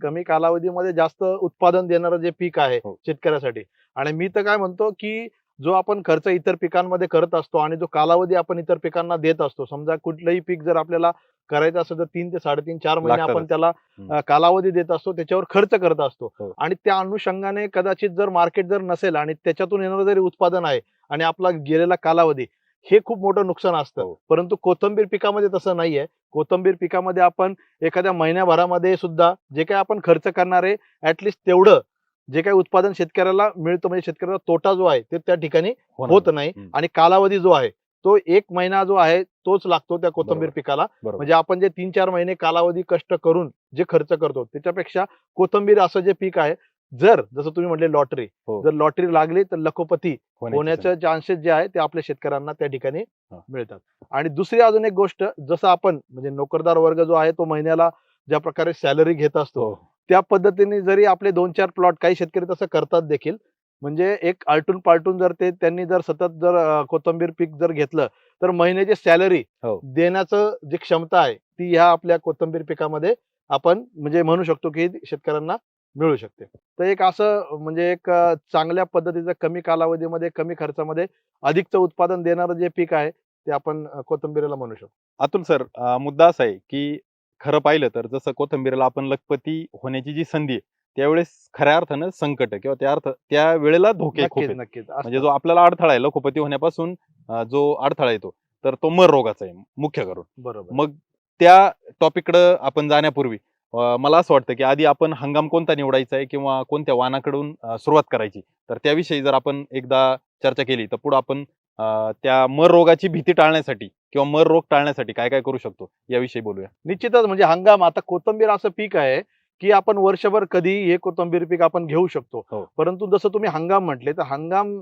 कमी कालावधीमध्ये जास्त उत्पादन देणारं जे पीक आहे हो. शेतकऱ्यासाठी. आणि मी तर काय म्हणतो, की जो आपण खर्च इतर पिकांमध्ये करत असतो आणि जो कालावधी आपण इतर पिकांना देत असतो. समजा कुठलंही पीक जर आपल्याला करायचं असेल तर 3 ते 3.5 4 महिने आपण लागतातच. त्याला हं. कालावधी देत असतो. त्याच्यावर खर्च करत असतो. हो. आणि त्या अनुषंगाने कदाचित जर मार्केट जर नसेल आणि त्याच्यातून येणारं जरी उत्पादन आहे आणि आपला गेलेला कालावधी, हे खूप मोठं नुकसान असतं. हो. परंतु कोथिंबीर पिकामध्ये तसं नाहीये. कोथिंबीर पिकामध्ये आपण एखाद्या महिन्याभरामध्ये सुद्धा जे काही आपण खर्च करणार आहे, तेवढं जे काही उत्पादन शेतकऱ्याला मिळतं, म्हणजे शेतकऱ्याला तोटा जो आहे ते त्या ठिकाणी होणार होत नाही. नाही. हं. आणि कालावधी जो आहे तो 1 महिना जो आहे तोच लागतो त्या कोथिंबीर बरोबर. पिकाला. बरोबर. म्हणजे आपण जे 3-4 महिने कालावधी कष्ट करून जे खर्च करतो त्याच्यापेक्षा कोथिंबीर असं जे पीक आहे, जसं तुम्ही म्हटले लॉटरी, हो. जर लॉटरी लागली तर लखोपती होण्याची होण्याचे चान्सेस जे आहे ते आपल्या शेतकऱ्यांना त्या ठिकाणी हां. मिळतात. आणि दुसरी अजून एक गोष्ट, जसं आपण म्हणजे नोकरदार वर्ग जो आहे तो महिन्याला ज्या प्रकारे सॅलरी घेत असतो, हो. त्या पद्धतीने जरी आपले 2-4 प्लॉट, काही शेतकरी तसं करतात देखील. म्हणजे एक आलटून-पालटून जर त्यांनी जर सतत जर कोथिंबीर पीक जर घेतलं, तर महिन्याची सॅलरी हो. देण्याचं जी क्षमता आहे, ती ह्या आपल्या कोथिंबीर पिकामध्ये आपण म्हणजे म्हणू शकतो, की शेतकऱ्यांना मिळू शकते. तर एक असं म्हणजे एक चांगल्या पद्धतीचं कमी कालावधीमध्ये, कमी खर्चामध्ये अधिकचं उत्पादन देणारं जे पीक आहे, ते आपण कोथिंबीरीला म्हणू शकतो. अतुल सर, मुद्दा असा आहे, की खरं पाहिलं तर जसं कोथिंबीरला आपण लखपती होण्याची जी संधी आहे, त्यावेळेस खऱ्या अर्थानं संकट आहे किंवा त्यावेळेला धोके खूप नक्कीच, आहेत. नक्कीच. म्हणजे असतात. जो आपल्याला अडथळा आहे लखपती होण्यापासून, जो अडथळा येतो, तर तो मर रोगाचा आहे मुख्य करून. बरोबर. मग त्या टॉपिककडं आपण जाण्यापूर्वी मला असं वाटतं, की आधी आपण हंगाम कोणता निवडायचा आहे किंवा कोणत्या वाणाकडून सुरुवात करायची. तर त्याविषयी जर आपण एकदा चर्चा केली, तर पुढे आपण त्या मर रोगाची भीती टाळण्यासाठी किंवा मर रोग टाळण्यासाठी काय-काय करू शकतो याविषयी बोलूया. निश्चितच म्हणजे हंगाम, आता कोथिंबीर असं पीक आहे, की आपण वर्षभर कधीही हे कोथिंबीर पीक आपण घेऊ शकतो. हो. परंतु जसं तुम्ही हंगाम म्हटले, तर हंगाम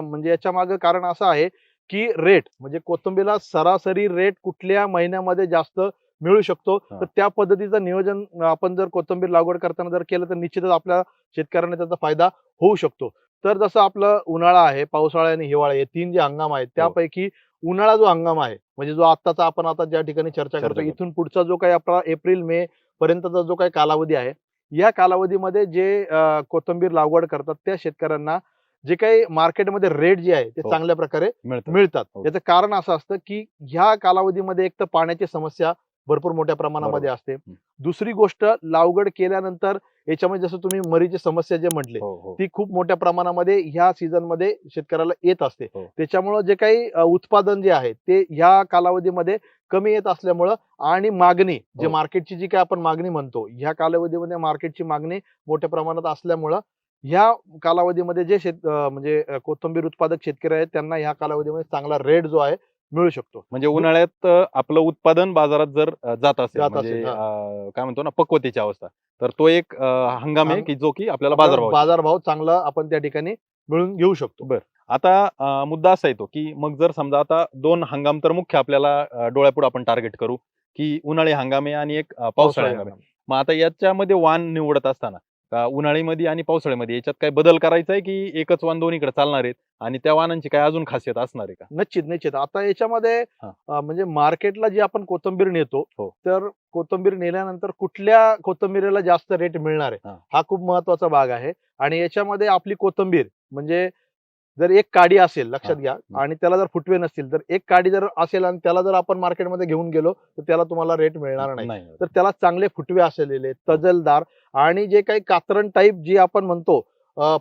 म्हणजे याच्यामागे कारण असं आहे, की रेट म्हणजे कोथिंबीरला सरासरी रेट कुठल्या महिन्यामध्ये जास्त मिळू शकतो. हां. तर त्या पद्धतीचं नियोजन आपण जर कोथिंबीर लागवड करताना जर केलं, तर निश्चितच आपल्या शेतकऱ्यांना त्याचा फायदा होऊ शकतो. तर जसं आपलं उन्हाळा आहे, पावसाळा आणि हिवाळा हे 3 जे हंगाम आहेत, हो. त्यापैकी उन्हाळा जो हंगाम आहे, म्हणजे जो आत्ताचा आपण आता ज्या ठिकाणी चर्चा करतो, चर्चा करू. इथून पुढचा जो काही आपला एप्रिल मे पर्यंतचा जो काही कालावधी आहे, या कालावधीमध्ये जे कोथिंबीर लागवड करतात त्या शेतकऱ्यांना जे काही मार्केटमध्ये रेट जे आहे ते हो. चांगल्या प्रकारे मिळतं. मिळतात. हो. याचं कारण असं असतं, की ह्या कालावधीमध्ये एक तर पाण्याची समस्या भरपूर मोठ्या प्रमाणामध्ये बरोबर. असते. हं. दुसरी गोष्ट, लागवड केल्यानंतर याच्यामध्ये जसं तुम्ही मरीची समस्या जे म्हटले, हो, हो. ती खूप मोठ्या प्रमाणामध्ये ह्या सीझनमध्ये शेतकऱ्याला येत असते. हो. त्याच्यामुळं जे काही उत्पादन जे आहे ते ह्या कालावधीमध्ये कमी येत असल्यामुळं आणि मागणी, जे हो. मार्केटची जी काही आपण मागणी म्हणतो, ह्या कालावधीमध्ये मार्केटची मागणी मोठ्या प्रमाणात असल्यामुळं ह्या कालावधीमध्ये जे म्हणजे कोथिंबीर उत्पादक शेतकरी आहेत, त्यांना ह्या कालावधीमध्ये चांगला रेट जो आहे मिळू शकतो. म्हणजे उन्हाळ्यात आपलं उत्पादन बाजारात जर जात असेल, जात म्हणजे असेल. हां. काय म्हणतो ना, पक्वतेची अवस्था, तर तो एक हंगाम आहे, की जो की आपल्याला आपल्याला बाजारभावाची. बाजारभाव चांगला आपण त्या ठिकाणी मिळवून घेऊ शकतो. बरं. आता मुद्दा असा येतो, की मग जर समजा आता 2 हंगाम तर मुख्य आपल्याला डोळ्यापुढे आपण टार्गेट करू, की उन्हाळी हंगाम आहे आणि एक पावसाळी पावसाळी हंगाम आहे. हंगाम. मग आता याच्यामध्ये वाण निवडत असताना उन्हाळीमध्ये आणि पावसाळ्यामध्ये याच्यात काही बदल करायचा आहे, की एकच वाण दोन्हीकडे चालणार आहेत आणि त्या वाणांची काय अजून खासियत असणार आहे का? निश्चित, निश्चित. आता याच्यामध्ये हां. म्हणजे मार्केटला जी आपण कोथिंबीर नेतो, हो. तर कोथिंबीर नेल्यानंतर कुठल्या कोथिंबीरीला जास्त रेट मिळणार आहे, हां. हा खूप महत्त्वाचा भाग आहे. आणि याच्यामध्ये आपली कोथिंबीर म्हणजे जर एक काडी असेल, लक्षात हां. घ्या, हं. आणि त्याला जर फुटवे नसतील, तर एक काडी जर असेल आणि त्याला जर आपण मार्केटमध्ये घेऊन गेलो, तर त्याला तुम्हाला रेट मिळणार नाही. नाही. तर त्याला चांगले फुटवे असलेले, हो. तजलदार आणि जे काही कातरण टाईप जी आपण म्हणतो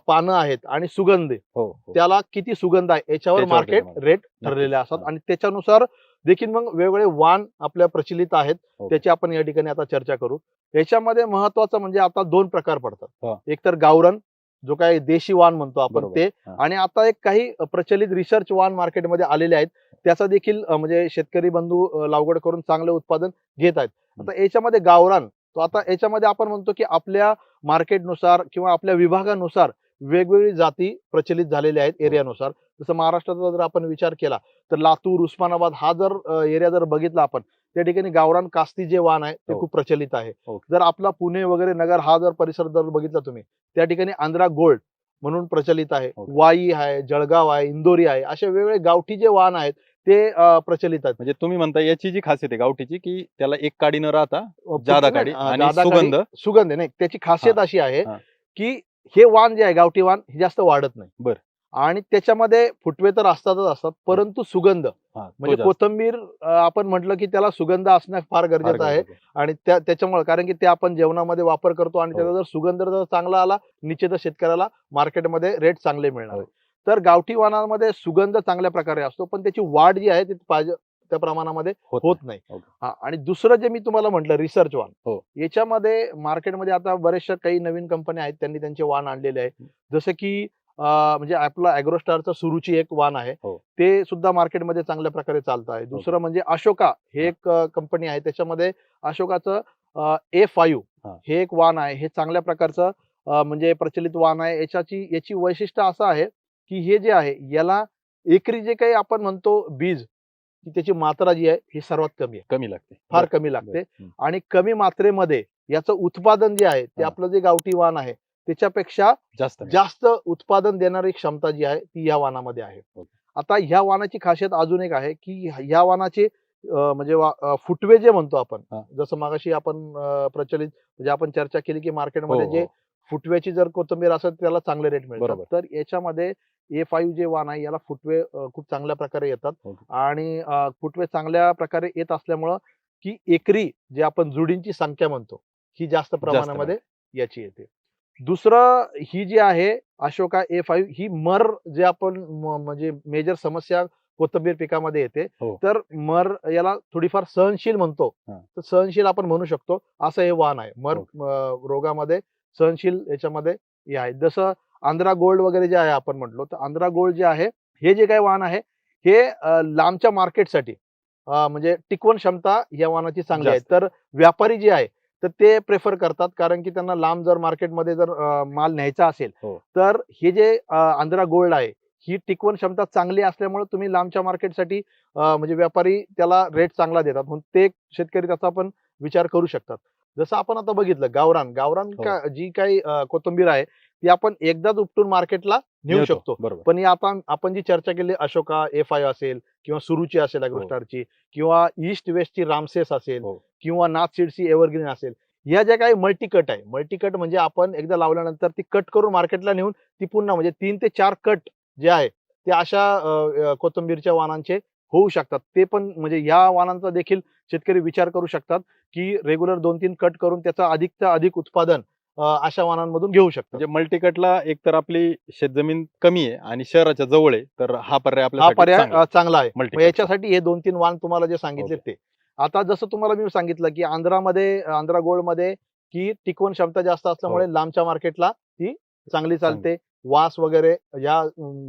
पानं आहेत आणि सुगंधी, हो, हो. त्याला किती सुगंध आहे याच्यावर त्याच्यावर मार्केट डिपेंड आहे. रेट नक्कीच. ठरलेले असतात. हां. आणि त्याच्यानुसार देखील मग वेगवेगळे वाण आपल्या प्रचलित आहेत, हो. त्याची आपण या ठिकाणी आता चर्चा करू. याच्यामध्ये महत्वाचं म्हणजे आता 2 प्रकार पडतात. हां. एक तर गावरान, जो काही देशी वाण म्हणतो आपण बरोबर. ते, हां. आणि आता एक काही प्रचलित रिसर्च वाण मार्केटमध्ये आलेले आहेत. त्याचा देखील म्हणजे शेतकरी बंधू लागवड करून चांगलं उत्पादन घेत आहेत. आता याच्यामध्ये गावरान, तो आता याच्यामध्ये आपण म्हणतो की आपल्या मार्केटनुसार किंवा आपल्या विभागानुसार वेगवेगळी जाती प्रचलित झालेल्या आहेत हो. एरियानुसार. जसं महाराष्ट्राचा जर आपण विचार केला, तर लातूर, उस्मानाबाद हा जर एरिया जर बघितला आपण, त्या ठिकाणी गावरान कास्ती जे वाण आहे ते हो. खूप प्रचलित आहे. हो. जर आपला पुणे वगैरे नगर हा जर परिसर जर बघितला तुम्ही, त्या ठिकाणी आंध्रा गोल्ड म्हणून प्रचलित आहे. हो. वाई आहे, जळगाव आहे, इंदोरी आहे, असे वेगवेगळे गावठी जे वाण आहेत ते प्रचलित आहेत. म्हणजे तुम्ही म्हणता याची जी खासियत आहे गावठीची की त्याला एक काडी न राहता फुटवे जादा नाही, काडी आणि जादा सुगंध सुगंध नाही. त्याची खासियत अशी आहे हा. की हे वाण जे आहे गावठी वाण हे जास्त वाढत नाही. बरं. आणि त्याच्यामध्ये फुटवे तर असतातच असतात, परंतु सुगंध हा, तो म्हणजे जास्त. कोथिंबीर आपण म्हटलं की त्याला सुगंध असणं फार गरजेचं आहे. गरजेचं आहे. आणि त्याच्यामुळे कारण की ते आपण जेवणामध्ये वापर करतो आणि हो. त्याचा जर सुगंध जर चांगला आला, निश्चितच शेतकऱ्याला मार्केटमध्ये रेट चांगले मिळणार हो. आहे. तर गावठी वाणामध्ये सुगंध चांगल्या प्रकारे असतो, पण त्याची वाढ जी आहे ती पाहिजे त्या प्रमाणामध्ये होत नाही. ओके. हा, आणि दुसरं जे मी तुम्हाला म्हटलं रिसर्च वाण, हो. याच्यामध्ये मार्केटमध्ये आता बऱ्याचशा काही नवीन कंपन्या आहेत, त्यांनी त्यांचे वाण आणलेले आहे. जसं की म्हणजे आपलं अॅग्रोस्टारचं सुरुची एक वाण आहे, हो. ते सुद्धा मार्केटमध्ये चांगल्या प्रकारे चालत आहे. दुसरं म्हणजे अशोका हे एक कंपनी आहे, त्याच्यामध्ये अशोकाचं A5 हा. हे एक वाण आहे. हे चांगल्या प्रकारचं म्हणजे प्रचलित वाण आहे. याची वैशिष्ट्य असं आहे की हे जे आहे याला एकरी जे काही आपण म्हणतो बीज, की त्याची मात्रा जी आहे ही सर्वात कमी आहे, कमी लागते. फार बरं. कमी लागते. बरं. आणि कमी मात्रेमध्ये याचं उत्पादन जे आहे ते हा. आपलं जे गावठी वाण आहे त्याच्यापेक्षा जास्त मिळते. जास्त उत्पादन देणारी क्षमता जी आहे ती या वाणामध्ये आहे. ओके. आता ह्या वाणाची खासियत अजून एक आहे की ह्या वाणाचे म्हणजे फुटवे जे म्हणतो आपण, हा. जसं मगाशी आपण प्रचलित म्हणजे आपण चर्चा केली की मार्केटमध्ये हो, जे हो. फुटव्याची जर कोथिंबीर असेल त्याला चांगले रेट मिळतात. बरोबर. तर याच्यामध्ये A5 जे वाण आहे याला फुटवे खूप चांगल्या प्रकारे येतात. ओके. आणि फुटवे चांगल्या प्रकारे येत असल्यामुळं की एकरी जे आपण जुडींची संख्या म्हणतो ही जास्त प्रमाणामध्ये याची येते. दुसरं ही जी आहे अशोका A5 ही मर जे आपण म्हणजे मेजर समस्या कोथिंबीर पिकामध्ये येते. हो. तर मर याला थोडीफार सहनशील म्हणतो, हा. तर सहनशील आपण म्हणू शकतो असं हे वाण आहे. मर रोगामध्ये सहनशील याच्यामध्ये हे आहे. जसं आंध्रा गोल्ड वगैरे जे आहे आपण म्हटलो, तर आंध्रा गोल्ड जे आहे हे जे काही वाण आहे हे लांबच्या मार्केटसाठी म्हणजे टिकवण क्षमता या वाणाची चांगली आहे. जास्त. तर व्यापारी जे आहे तर ते प्रेफर करतात, कारण की त्यांना लांब जर मार्केटमध्ये जर माल न्यायचा असेल, हो. तर हे जे आंध्रा गोल्ड आहे ही टिकवण क्षमता चांगली असल्यामुळे तुम्ही लांबच्या मार्केटसाठी म्हणजे व्यापारी त्याला रेट चांगला देतात, म्हणून ते शेतकरी त्याचा पण विचार करू शकतात. जसं आपण आता बघितलं गावरान हो. जी काही कोथिंबीर आहे ती आपण एकदाच उपटून मार्केटला नेऊ मिळतो. शकतो. बरोबर. पण ही आता आपण जी चर्चा केली अशोका A5 असेल किंवा सुरुची असेल अॅग्रोस्टारची किंवा ईस्ट वेस्टची रामसेस असेल हो. किंवा नाथ सीड्सची एव्हरग्रीन असेल, या ज्या काही मल्टीकट आहे, मल्टीकट म्हणजे आपण एकदा लावल्यानंतर ती कट करून मार्केटला नेऊन ती पुन्हा म्हणजे 3 ते 4 कट जे आहे ते अशा कोथिंबीरच्या वाणांचे होऊ शकतात. ते पण म्हणजे या वाणांचा देखील शेतकरी विचार करू शकतात की रेग्युलर 2-3 कट करून त्याचं अधिकचं अधिक उत्पादन अशा वाणांमधून घेऊ शकतात. म्हणजे मल्टीकटला एक तर आपली शेतजमीन कमी आहे आणि शहराच्या जवळ आहे, तर हा पर्याय हा आपल्यासाठी पर्याय चांगला आहे. चांगला आहे. मग मल्टीकटचा. याच्यासाठी हे 2-3 वाण तुम्हाला जे सांगितले ते. आता जसं तुम्हाला मी सांगितलं की आंध्रा गोल्डमध्ये की टिकवण क्षमता जास्त असल्यामुळे लांबच्या मार्केटला ती चांगली चालते. वास वगैरे या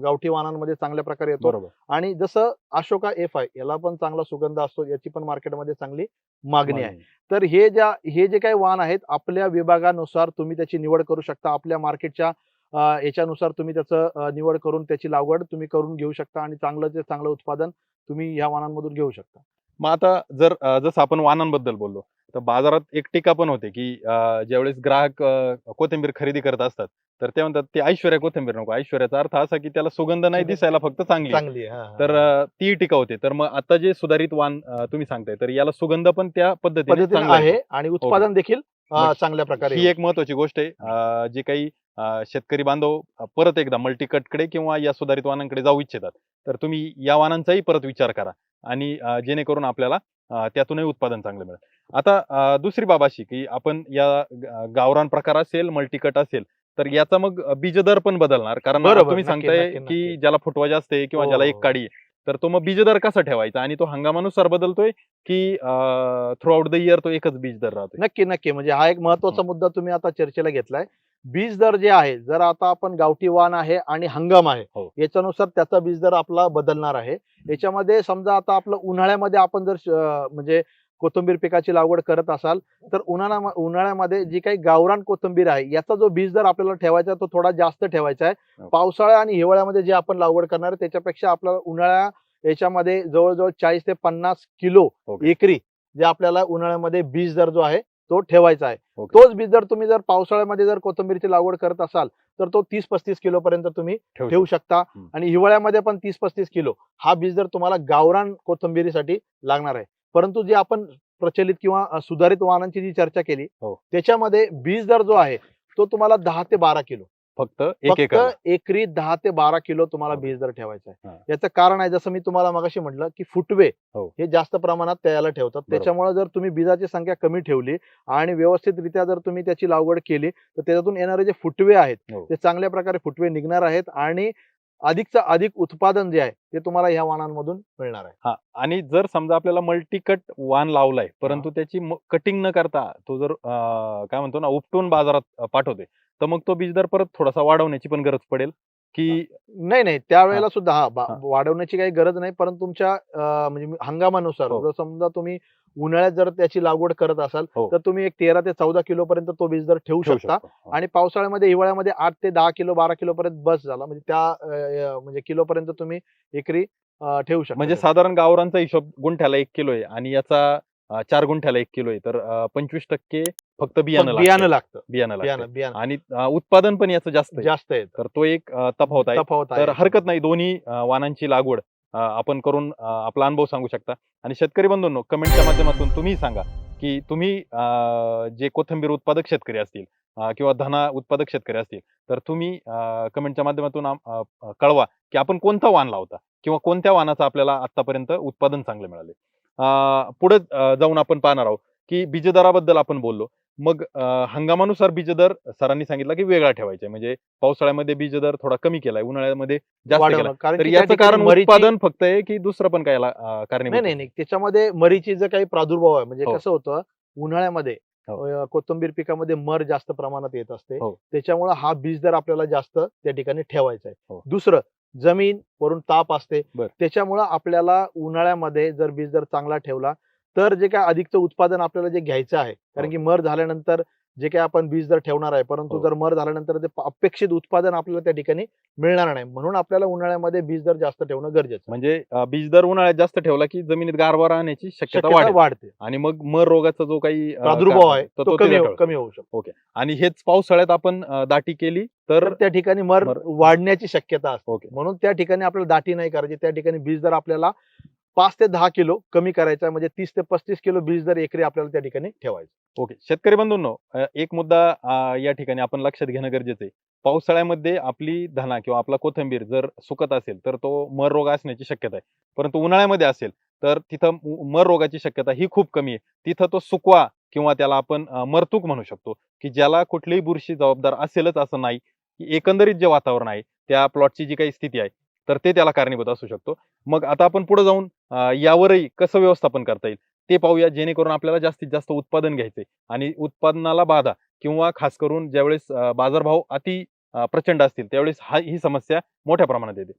गावठी वाणांमध्ये चांगल्या प्रकारे येतो. बरोबर. आणि जसं अशोका A5 याला पण चांगला सुगंध असतो, याची पण मार्केटमध्ये चांगली मागणी आहे. तर हे जे काही वाण आहेत आपल्या विभागानुसार तुम्ही त्याची निवड करू शकता. आपल्या मार्केटच्या याच्यानुसार तुम्ही त्याचं निवड करून त्याची लागवड तुम्ही करून घेऊ शकता आणि चांगलं उत्पादन तुम्ही या वाणांमधून घेऊ शकता. मग आता जर जसं आपण वाणांबद्दल बोललो, तर बाजारात एक टीका पण होते, की ज्यावेळेस ग्राहक कोथिंबीर खरेदी करत असतात, तर ते म्हणतात ती ऐश्वर्या कोथिंबीर नको. ऐश्वर्याचा अर्थ असा, की त्याला सुगंध नाही, दिसायला फक्त चांगली आहे. चांगली आहे. हां, हां. तर ती टीका होते. तर मग आता जे सुधारित वाण तुम्ही सांगताय, तर याला सुगंध पण त्या पद्धतीने चांगला आहे आणि उत्पादन देखील मग चांगल्या प्रकारे ही एक महत्वाची गोष्ट आहे. जे काही शेतकरी बांधव परत एकदा मल्टीकटकडे किंवा या सुधारित वाणांकडे जाऊ इच्छितात, तर तुम्ही या वाणांचाही परत विचार करा आणि जेणेकरून आपल्याला त्यातूनही उत्पादन चांगलं मिळेल. आता दुसरी बाब अशी, की आपण या गावरान प्रकार असेल, मल्टीकट असेल, तर याचा मग बीजदर पण बदलणार. कारण आता बरोबर. तुम्ही नक्की, सांगताय, नक्की, की नक्की. ज्याला फुटवा जास्त आहे किंवा हो, ज्याला हो, एक हो. काडी आहे, तर तो मग बीजदर कसा ठेवायचा आणि तो हंगामानुसार बदलतोय, की थ्रू आउट द इयर तो एकच बीज दर राहतोय? नक्की. म्हणजे हा एक महत्वाचा मुद्दा तुम्ही आता चर्चेला घेतलाय. बीज दर जे आहे, जर आता आपण गावठी वाण आहे आणि हंगाम आहे, हो. याच्यानुसार त्याचा बीज दर आपला बदलणार आहे. याच्यामध्ये समजा आता आपलं उन्हाळ्यामध्ये आपण जर म्हणजे कोथिंबीर पिकाची लागवड करत असाल, तर उन्हाळ्यामध्ये जी काही गावरान कोथिंबीर आहे, याचा जो बीज दर आपल्याला ठेवायचा आहे, तो थोडा जास्त ठेवायचा आहे. हो. पावसाळा आणि हिवाळ्यामध्ये जे आपण लागवड करणार आहे, त्याच्यापेक्षा आपल्याला याच्यामध्ये जवळ-जवळ 40 ते 50 किलो ओके. एकरी जे आपल्याला उन्हाळ्यामध्ये बीज दर जो आहे तो ठेवायचा आहे. ओके. तोच बीज जर तुम्ही जर पावसाळ्यामध्ये जर कोथिंबीरची लागवड करत असाल तर तो 30-35 किलो पर्यंत तुम्ही ठेवू शकता. हम्म. आणि हिवाळ्यामध्ये पण 30-35 किलो हा बीज जर तुम्हाला गावरान कोथिंबीरीसाठी लागणार आहे. परंतु जे आपण प्रचलित किंवा सुधारित वाहनांची जी चर्चा केली हो. त्याच्यामध्ये बीज दर जो आहे तो तुम्हाला 10 ते 12 किलो फक्त एक फक्त एकरला. एकरी 10 ते 12 किलो तुम्हाला ओके. बीज दर ठेवायचा आहे. हा. याचं कारण आहे जसं मी तुम्हाला मगाशी म्हटलं की फुटवे हो. हे जास्त प्रमाणात त्याला ठेवतात. बरोबर. त्याच्यामुळे जर तुम्ही बीजाची संख्या कमी ठेवली आणि व्यवस्थितरित्या जर तुम्ही त्याची लागवड केली तर त्याच्यातून येणारे जे फुटवे आहेत हो. ते चांगल्या प्रकारे फुटवे निघणार आहेत आणि अधिकचं अधिक उत्पादन जे आहे ते तुम्हाला ह्या वाणांमधून मिळणार आहे. हा, आणि जर समजा आपल्याला मल्टी कट वाण लावलाय परंतु त्याची कटिंग न करता तो जर काय म्हणतो ना उपटून बाजारात पाठवते, तर मग तो बीज दर परत थोडासा वाढवण्याची पण गरज पडेल की नाही त्यावेळेला सुद्धा हा. वाढवण्याची काही गरज नाही, परंतु तुमच्या म्हणजे हंगामानुसार हो. जर समजा तुम्ही उन्हाळ्यात जर त्याची लागवड करत असाल हो. तर तुम्ही एक 13 ते 14 किलो पर्यंत तो बीज दर ठेवू शकता. हो. आणि पावसाळ्यामध्ये हिवाळ्यामध्ये 8 ते 10 किलो 12 किलो पर्यंत बस झाला म्हणजे त्या म्हणजे किलो पर्यंत तुम्ही एकरी ठेवू शकता. म्हणजे साधारण गावरांचा हिशोब गुंठ्याला 1 किलो आहे आणि याचा 4 गुंठ्याला 1 किलो आहे, तर 25% फक्त बियाणं बियाणं लागतं. बियाणं लागतं बियाणं आणि उत्पादन पण याचं जास्त आहे. जास्त आहे. तर तो एक तफावत आहे. तफावत आहे तर याच्यामध्ये. हरकत नाही, दोन्ही वाणांची लागवड आपण करून आपला अनुभव सांगू शकता. आणि शेतकरी बंधूंनो, कमेंटच्या माध्यमातून तुम्ही सांगा की तुम्ही जे कोथिंबीर उत्पादक शेतकरी असतील किंवा धना उत्पादक शेतकरी असतील तर तुम्ही कमेंटच्या माध्यमातून कळवा की आपण कोणता वाण लावता किंवा कोणत्या वाणाचं आपल्याला आतापर्यंत उत्पादन चांगले मिळाले. पुढे जाऊन आपण पाहणार आहोत की बीजदराबद्दल आपण बोललो. मग हंगामानुसार बीजदर सरांनी सांगितलं की वेगळा ठेवायचा, म्हणजे पावसाळ्यामध्ये बीजदर थोडा कमी केलाय, उन्हाळ्यामध्ये जास्त वाढवणं. केला. कारण तर की त्या याचं ठिकाणी कारण मरीची- उत्पादन फक्त आहे की दुसरं पण काय याला कारणीभूत आहे? नाही त्याच्यामध्ये मरीची जे काही प्रादुर्भाव आहे म्हणजे हो. कसं होतं उन्हाळ्यामध्ये हो. कोथिंबीर पिकामध्ये मर जास्त प्रमाणात येत असते. हो. त्याच्यामुळे हा बीज दर आपल्याला जास्त त्या ठिकाणी ठेवायचा आहे. हो. दुसरं जमीन वरून ताप असते, बर. त्याच्यामुळे आपल्याला उन्हाळ्यामध्ये जर बीज दर चांगला ठेवला तर जे काय अधिकचं उत्पादन आपल्याला जे घ्यायचं आहे, कारण हो. की मर झाल्यानंतर जे काही आपण बीज दर ठेवणार आहे, परंतु हो. जर मर झाल्यानंतर ते अपेक्षित उत्पादन आपल्याला त्या ठिकाणी मिळणार नाही, म्हणून आपल्याला उन्हाळ्यामध्ये बीज दर जास्त ठेवणं गरजेचं आहे. म्हणजे बीज दर उन्हाळ्यात जास्त ठेवला की जमिनीत गारवा राहण्याची शक्यता शक्यता वाढेल वाढते, आणि मग मर रोगाचा जो काही प्रादुर्भाव आहे तर तो त्याच्यात ठेवला. कमी होऊ शकतो. आणि हेच पावसाळ्यात आपण दाटी केली तर तर त्या ठिकाणी मर मर- वाढण्याची शक्यता असते. ओके. म्हणून त्या ठिकाणी आपल्याला दाटी नाही करायची, त्या ठिकाणी बीज दर आपल्याला 5 ते 10 किलो कमी करायचा, म्हणजे 30 ते 35 किलो बीज दर एकरी आपल्याला त्या ठिकाणी ठेवायचं. ओके. शेतकरी बंधूंनो, एक मुद्दा या ठिकाणी आपण लक्षात घेणं गरजेचं आहे. पावसाळ्यामध्ये आपली धना किंवा आपला कोथिंबीर जर सुकत असेल तर तो मर रोग असण्याची शक्यता आहे, परंतु उन्हाळ्यामध्ये असेल तर तिथं मर रोगाची शक्यता ही खूप कमी आहे. तिथं तो सुकवा किंवा त्याला आपण मरतूक म्हणू शकतो की ज्याला कुठलीही बुरशी जबाबदार असेलच असं नाही, की एकंदरीत जे वातावरण आहे त्या प्लॉटची जी काही स्थिती आहे तर ते त्याला कारणीभूत असू शकतो. मग आता आपण पुढे जाऊन यावरही कसं व्यवस्थापन करता येईल ते पाहूया, जेणेकरून आपल्याला जास्तीत जास्त उत्पादन घ्यायचे आणि उत्पादनाला बाधा किंवा खास करून ज्यावेळेस बाजारभाव अति प्रचंड असतील त्यावेळेस ही समस्या मोठ्या प्रमाणात येते.